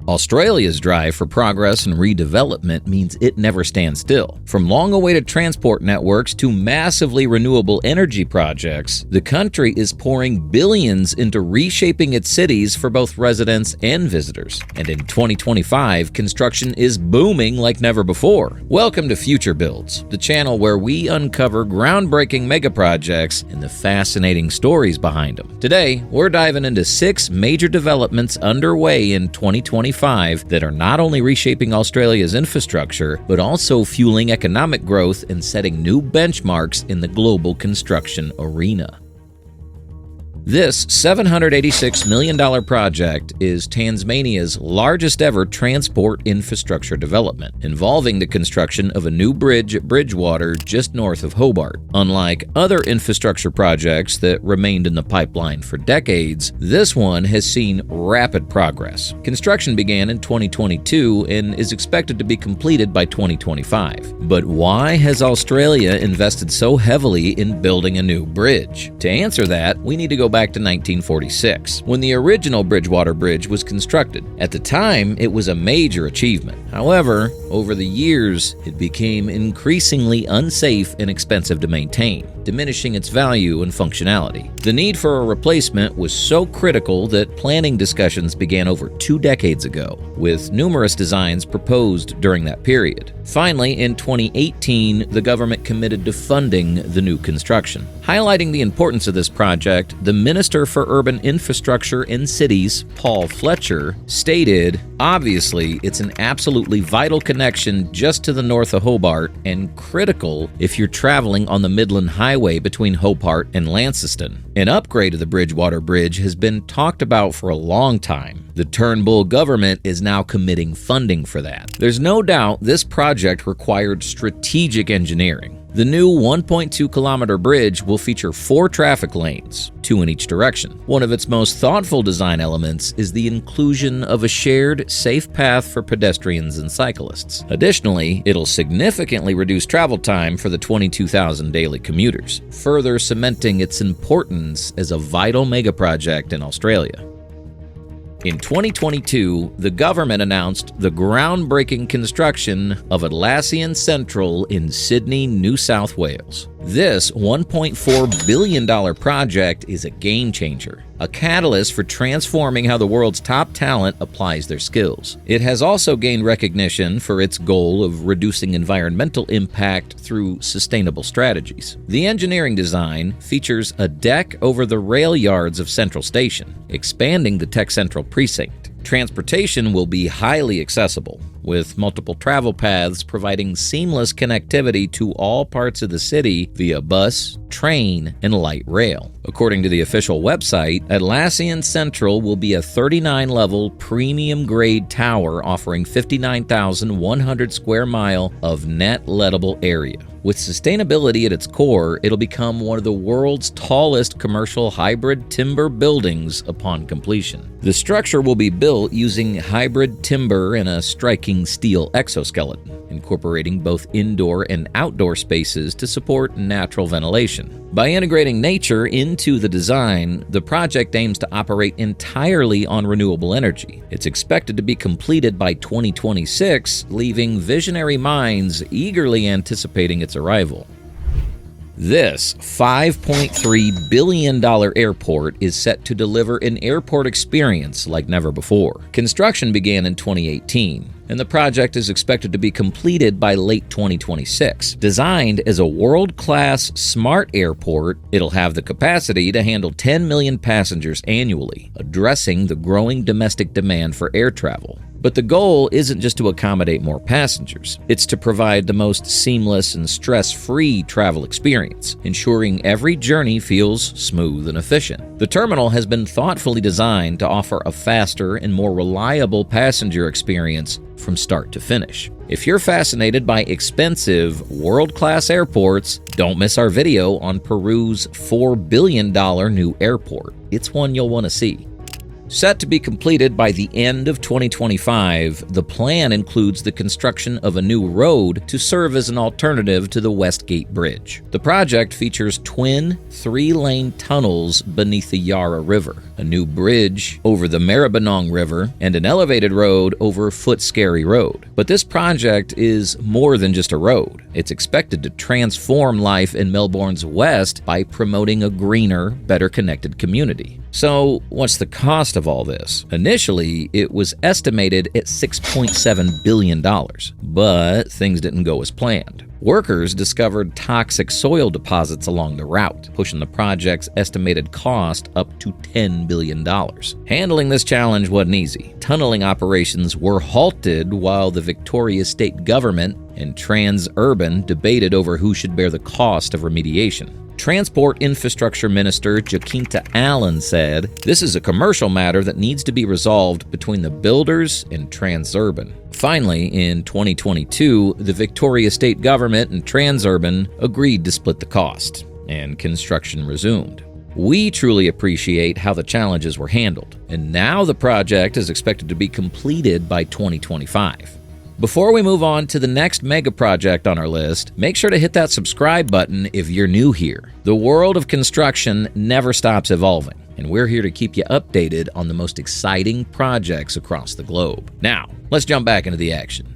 Australia's drive for progress and redevelopment means it never stands still. From long-awaited transport networks to massively renewable energy projects, the country is pouring billions into reshaping its cities for both residents and visitors. And in 2025, construction is booming like never before. Welcome to Future Builds, the channel where we uncover groundbreaking megaprojects and the fascinating stories behind them. Today, we're diving into 6 major developments underway in 2025 that are not only reshaping Australia's infrastructure, but also fueling economic growth and setting new benchmarks in the global construction arena. This $786 million project is Tasmania's largest ever transport infrastructure development, involving the construction of a new bridge at Bridgewater just north of Hobart. Unlike other infrastructure projects that remained in the pipeline for decades, this one has seen rapid progress. Construction began in 2022 and is expected to be completed by 2025. But why has Australia invested so heavily in building a new bridge? To answer that, we need to go back to 1946, when the original Bridgewater Bridge was constructed. At the time, it was a major achievement. However, over the years, it became increasingly unsafe and expensive to maintain, diminishing its value and functionality. The need for a replacement was so critical that planning discussions began over 2 decades ago, with numerous designs proposed during that period. Finally, in 2018, the government committed to funding the new construction. Highlighting the importance of this project, the Minister for Urban Infrastructure and Cities, Paul Fletcher, stated, "Obviously, it's an absolutely vital connection just to the north of Hobart and critical if you're traveling on the Midland Highway between Hobart and Launceston. An upgrade of the Bridgewater Bridge has been talked about for a long time. The Turnbull government is now committing funding for that." There's no doubt this project required strategic engineering. The new 1.2-kilometer bridge will feature 4 traffic lanes, 2 in each direction. One of its most thoughtful design elements is the inclusion of a shared, safe path for pedestrians and cyclists. Additionally, it'll significantly reduce travel time for the 22,000 daily commuters, further cementing its importance as a vital megaproject in Australia. In 2022, the government announced the groundbreaking construction of Atlassian Central in Sydney, New South Wales. This $1.4 billion project is a game changer, a catalyst for transforming how the world's top talent applies their skills. It has also gained recognition for its goal of reducing environmental impact through sustainable strategies. The engineering design features a deck over the rail yards of Central Station, expanding the Tech Central precinct. Transportation will be highly accessible, with multiple travel paths providing seamless connectivity to all parts of the city via bus, train, and light rail. According to the official website, Atlassian Central will be a 39-level premium-grade tower offering 59,100 square mile of net lettable area. With sustainability at its core, it'll become one of the world's tallest commercial hybrid timber buildings upon completion. The structure will be built using hybrid timber and a striking steel exoskeleton, incorporating both indoor and outdoor spaces to support natural ventilation. By integrating nature into the design, the project aims to operate entirely on renewable energy. It's expected to be completed by 2026, leaving visionary minds eagerly anticipating its arrival. This $5.3 billion airport is set to deliver an airport experience like never before. Construction began in 2018, and the project is expected to be completed by late 2026. Designed as a world-class smart airport, it'll have the capacity to handle 10 million passengers annually, addressing the growing domestic demand for air travel. But the goal isn't just to accommodate more passengers. It's to provide the most seamless and stress-free travel experience, ensuring every journey feels smooth and efficient. The terminal has been thoughtfully designed to offer a faster and more reliable passenger experience from start to finish. If you're fascinated by expensive, world-class airports, don't miss our video on Peru's $4 billion new airport. It's one you'll want to see. Set to be completed by the end of 2025, the plan includes the construction of a new road to serve as an alternative to the Westgate Bridge. The project features twin 3-lane tunnels beneath the Yarra River, a new bridge over the Maribyrnong River, and an elevated road over Footscray Road. But this project is more than just a road. It's expected to transform life in Melbourne's west by promoting a greener, better connected community. So, what's the cost of all this? Initially, it was estimated at $6.7 billion, but things didn't go as planned. Workers discovered toxic soil deposits along the route, pushing the project's estimated cost up to $10 billion. Handling this challenge wasn't easy. Tunneling operations were halted while the Victoria State Government and Transurban debated over who should bear the cost of remediation. Transport Infrastructure Minister Jacinta Allen said, "This is a commercial matter that needs to be resolved between the builders and Transurban." Finally, in 2022, the Victoria State Government and Transurban agreed to split the cost, and construction resumed. We truly appreciate how the challenges were handled, and now the project is expected to be completed by 2025. Before we move on to the next mega project on our list, make sure to hit that subscribe button if you're new here. The world of construction never stops evolving, and we're here to keep you updated on the most exciting projects across the globe. Now, let's jump back into the action.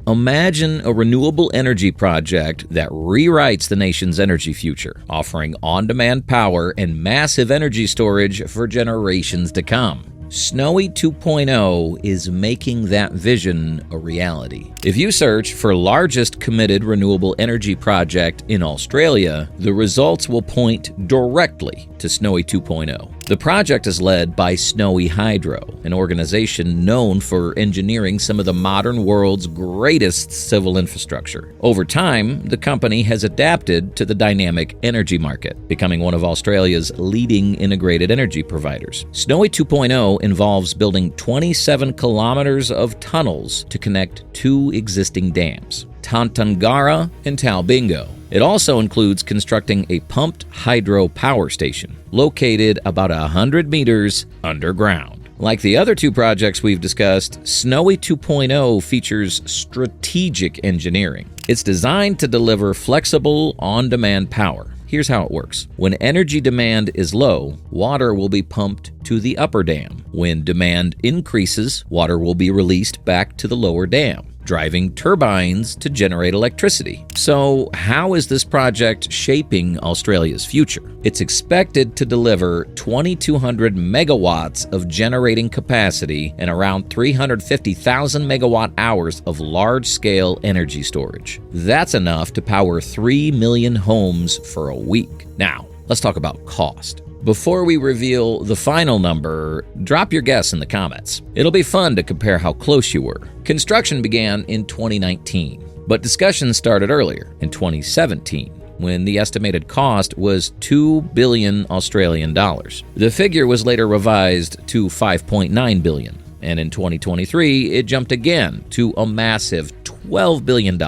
Imagine a renewable energy project that rewrites the nation's energy future, offering on-demand power and massive energy storage for generations to come. Snowy 2.0 is making that vision a reality. If you search for largest committed renewable energy project in Australia, the results will point directly to Snowy 2.0. The project is led by Snowy Hydro, an organization known for engineering some of the modern world's greatest civil infrastructure. Over time, the company has adapted to the dynamic energy market, becoming one of Australia's leading integrated energy providers. Snowy 2.0 involves building 27 kilometers of tunnels to connect two existing dams, Tantangara and Talbingo. It also includes constructing a pumped hydro power station located about 100 meters underground. Like the other two projects we've discussed, Snowy 2.0 features strategic engineering. It's designed to deliver flexible, on-demand power. Here's how it works. When energy demand is low, water will be pumped to the upper dam. When demand increases, water will be released back to the lower dam, driving turbines to generate electricity. So, how is this project shaping Australia's future? It's expected to deliver 2,200 megawatts of generating capacity and around 350,000 megawatt hours of large-scale energy storage. That's enough to power 3 million homes for a week. Now, let's talk about cost. Before we reveal the final number, drop your guess in the comments. It'll be fun to compare how close you were. Construction began in 2019, but discussions started earlier, in 2017, when the estimated cost was 2 billion Australian dollars. The figure was later revised to 5.9 billion, and in 2023, it jumped again to a massive $12 billion,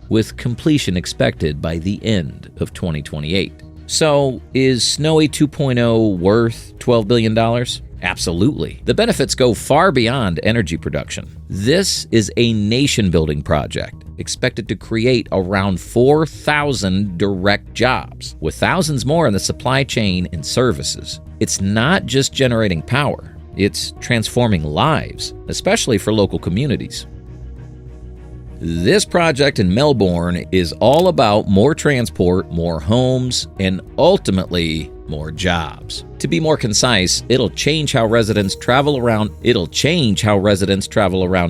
with completion expected by the end of 2028. So, is Snowy 2.0 worth $12 billion? Absolutely. The benefits go far beyond energy production. This is a nation-building project expected to create around 4,000 direct jobs, with thousands more in the supply chain and services. It's not just generating power, it's transforming lives, especially for local communities. This project in Melbourne is all about more transport, more homes, and ultimately, more jobs. To be more concise, it'll change how residents travel around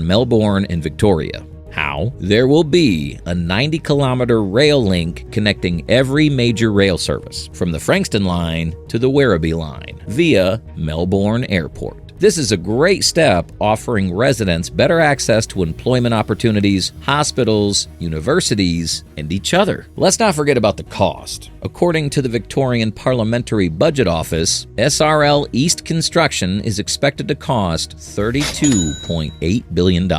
Melbourne and Victoria. How? There will be a 90-kilometer rail link connecting every major rail service, from the Frankston line to the Werribee line, via Melbourne Airport. This is a great step, offering residents better access to employment opportunities, hospitals, universities, and each other. Let's not forget about the cost. According to the Victorian Parliamentary Budget Office, SRL East construction is expected to cost $32.8 billion,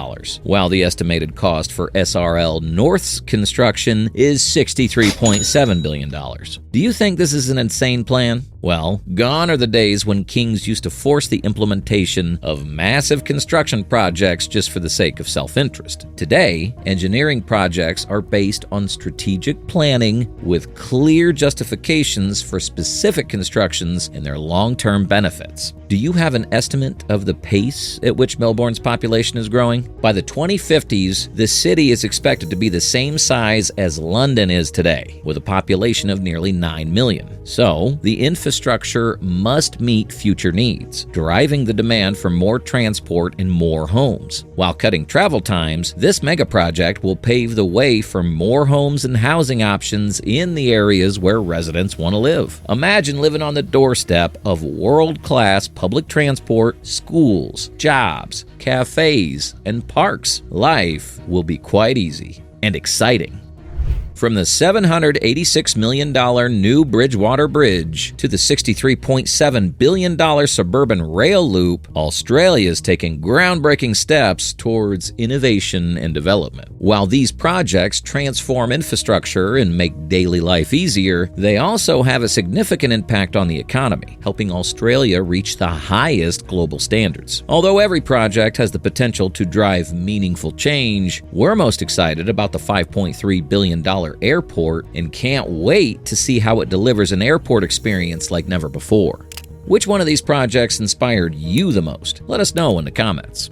while the estimated cost for SRL North's construction is $63.7 billion. Do you think this is an insane plan? Well, gone are the days when kings used to force the implementation of massive construction projects just for the sake of self-interest. Today, engineering projects are based on strategic planning with clear justifications for specific constructions and their long-term benefits. Do you have an estimate of the pace at which Melbourne's population is growing? By the 2050s, the city is expected to be the same size as London is today, with a population of nearly 9 million. So, the infrastructure must meet future needs, driving the demand for more transport and more homes. While cutting travel times, this megaproject will pave the way for more homes and housing options in the areas where residents want to live. Imagine living on the doorstep of world-class public transport, schools, jobs, cafes, and parks. Life will be quite easy and exciting. From the $786 million new Bridgewater Bridge to the $63.7 billion Suburban Rail Loop, Australia is taking groundbreaking steps towards innovation and development. While these projects transform infrastructure and make daily life easier, they also have a significant impact on the economy, helping Australia reach the highest global standards. Although every project has the potential to drive meaningful change, we're most excited about the $5.3 billion airport and can't wait to see how it delivers an airport experience like never before. Which one of these projects inspired you the most? Let us know in the comments.